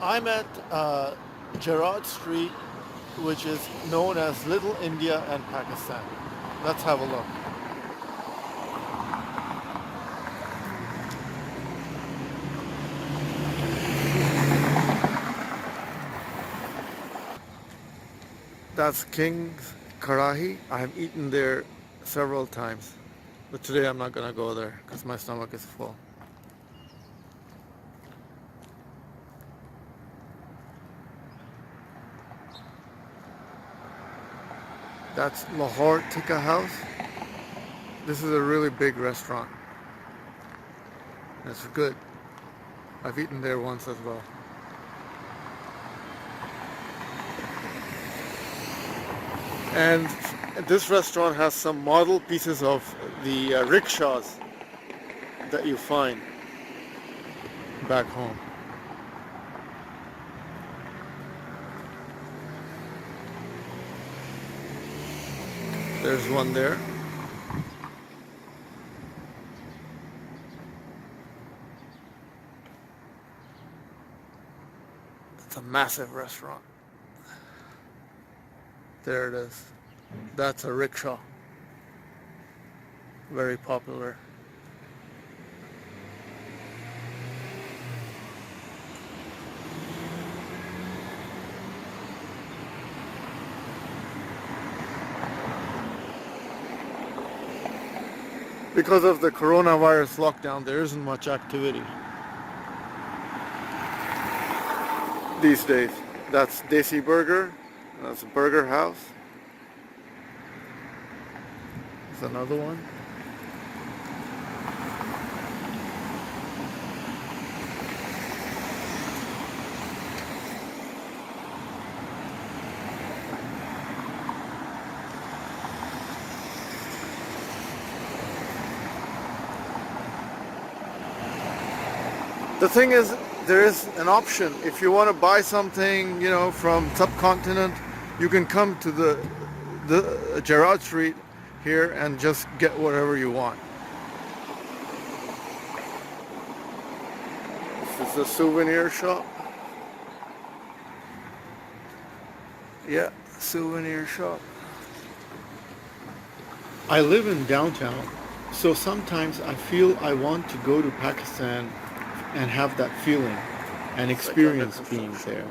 I'm at Gerrard Street, which is known as Little India and Pakistan. Let's have a look. That's King's Karahi. I have eaten there several times, but today I'm not gonna go there because my stomach is full. That's Lahore Tikka House. This is a really big restaurant. It's good. I've eaten there once as well. And this restaurant has some model pieces of the rickshaws that you find back home. There's one there. It's a massive restaurant. There it is. That's a rickshaw. Very popular. Because of the coronavirus lockdown, there isn't much activity these days. That's Desi Burger. That's a burger house. There's another one. The thing is, there is an option. If you want to buy something, from subcontinent, you can come to the Gerrard Street here and just get whatever you want. This is a souvenir shop. Yeah, souvenir shop. I live in downtown, so sometimes I feel I want to go to Pakistan and have that feeling and experience being there.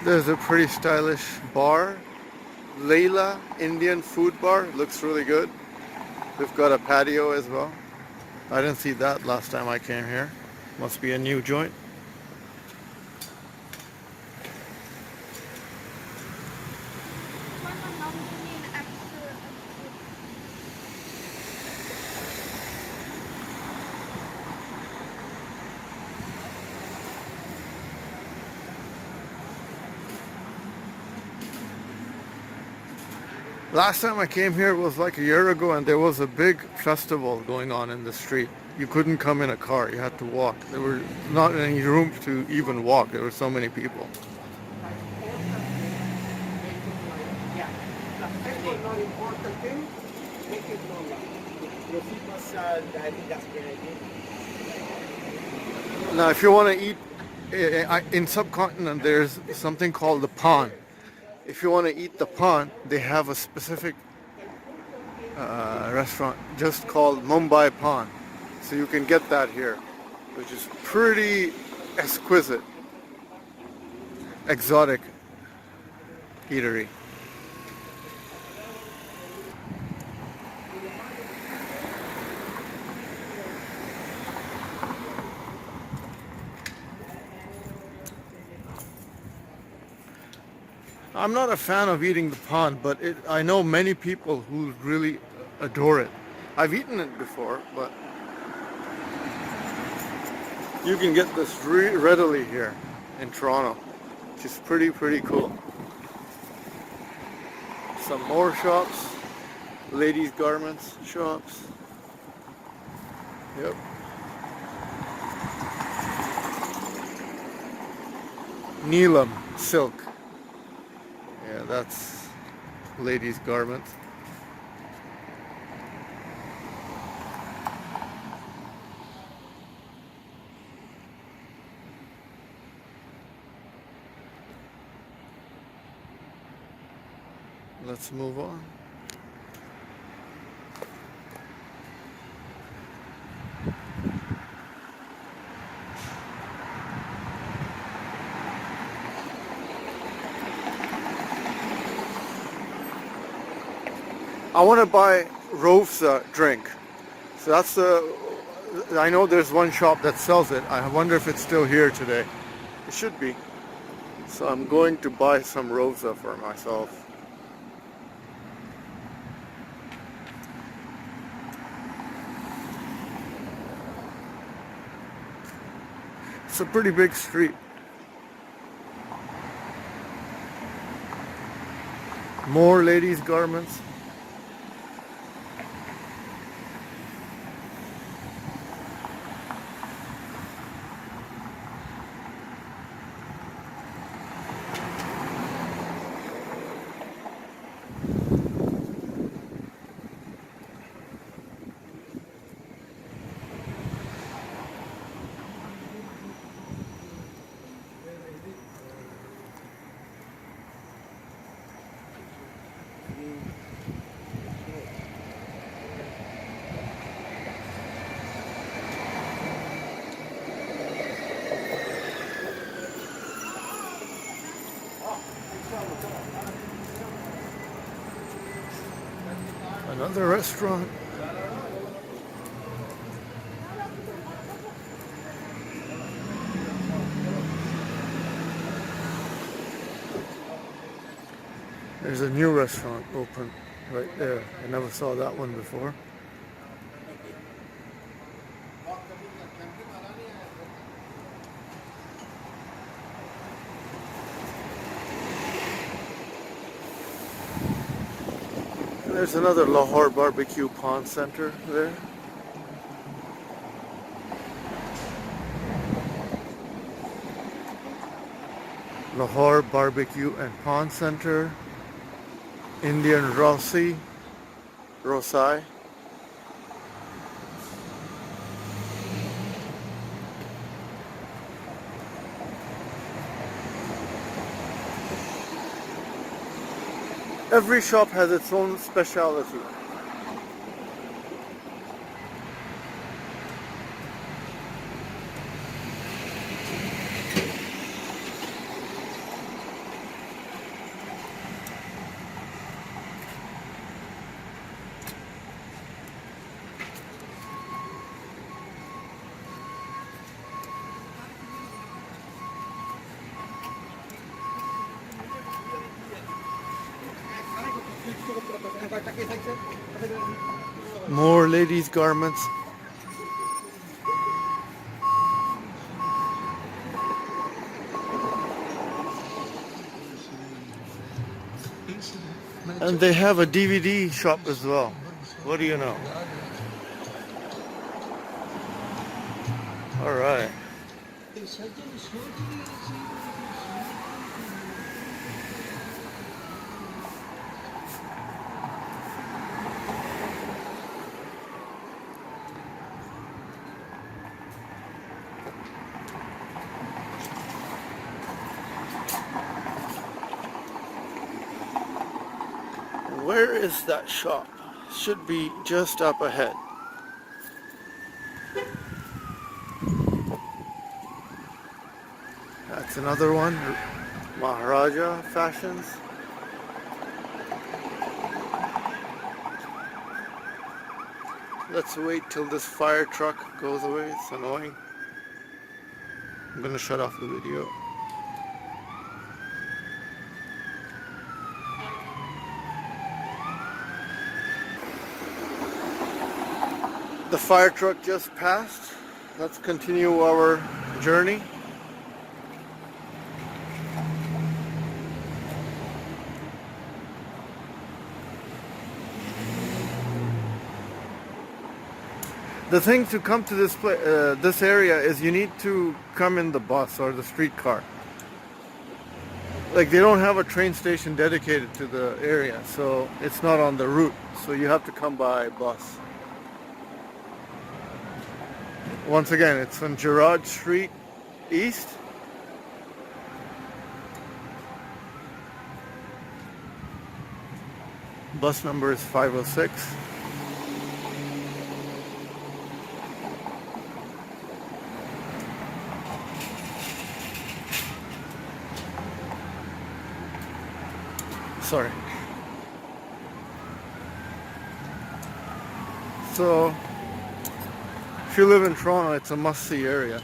There's a pretty stylish bar, Layla Indian Food Bar. Looks really good. We've got a patio as well. I didn't see that last time I came here. Must be a new joint. Last time I came here was like a year ago, and there was a big festival going on in the street. You couldn't come in a car, you had to walk. There were not any room to even walk. There were so many people. Now, if you want to eat in subcontinent, there's something called the pan. If you want to eat the pan, they have a specific restaurant just called Mumbai Pan. So you can get that here, which is pretty exquisite, exotic eatery. I'm not a fan of eating the pan, but I know many people who really adore it. I've eaten it before, but you can get this readily here in Toronto, which is pretty cool. Some more shops, ladies' garments shops. Yep. Neelam silk. Yeah, that's ladies' garments. Let's move on. I want to buy Rove's drink. So that's I know there's one shop that sells it. I wonder if it's still here today. It should be. So I'm going to buy some Rosa for myself. It's a pretty big street. More ladies' garments. Another restaurant. There's a new restaurant open right there. I never saw that one before. There's another Lahore Barbecue Pawn Center there. Lahore Barbecue and Pawn Center. Indian Rossi. Every shop has its own specialty. More ladies' garments. And they have a DVD shop as well. What do you know? All right. Where is that shop? Should be just up ahead. That's another one. Maharaja Fashions. Let's wait till this fire truck goes away. It's annoying. I'm gonna shut off the video. The fire truck just passed. Let's continue our journey. The thing to come to this area is you need to come in the bus or the streetcar. like they don't have a train station dedicated to the area, so it's not on the route, so you have to come by bus. Once again, it's on Gerrard Street East. Bus number is 506. Sorry. So, if you live in Toronto, it's a must-see area.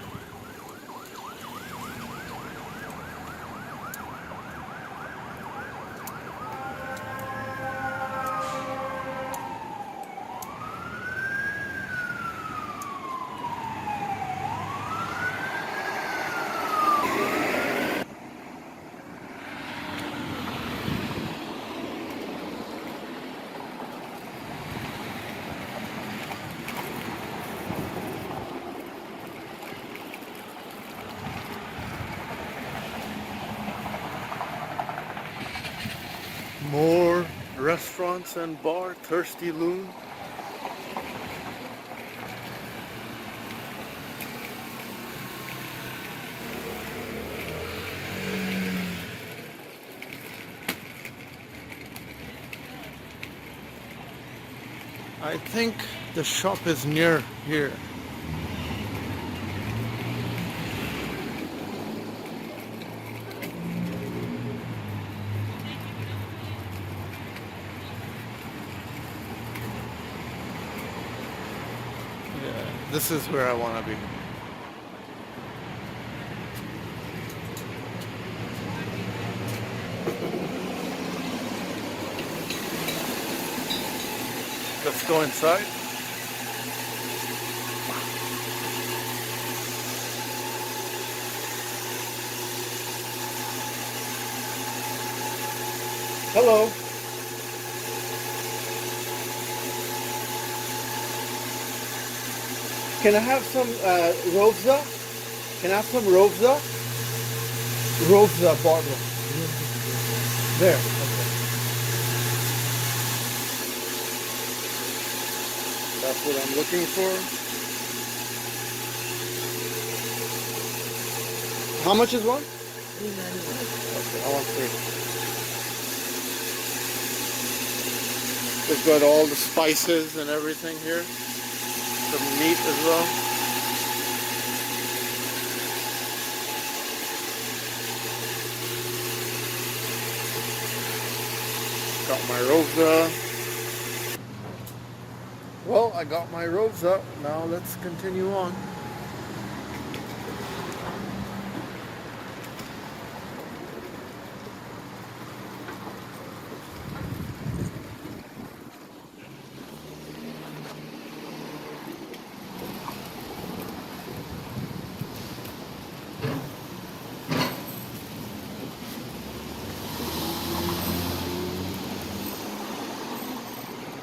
More restaurants and bar, Thirsty Loon. I think the shop is near here. This is where I want to be. Let's go inside. Hello. Can I have some Rovza? Can I have some Rovza? Rovza bottle. There. Okay. That's what I'm looking for. How much is one? Okay, I want three. They've got all the spices and everything here. Some meat as well. Got my Rovza. Well, I got my Rovza. Now let's continue on.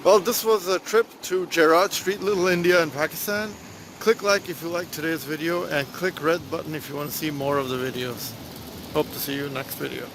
Well, this was a trip to Gerrard Street, Little India in Pakistan. Click like if you like today's video and click red button if you want to see more of the videos. Hope to see you next video.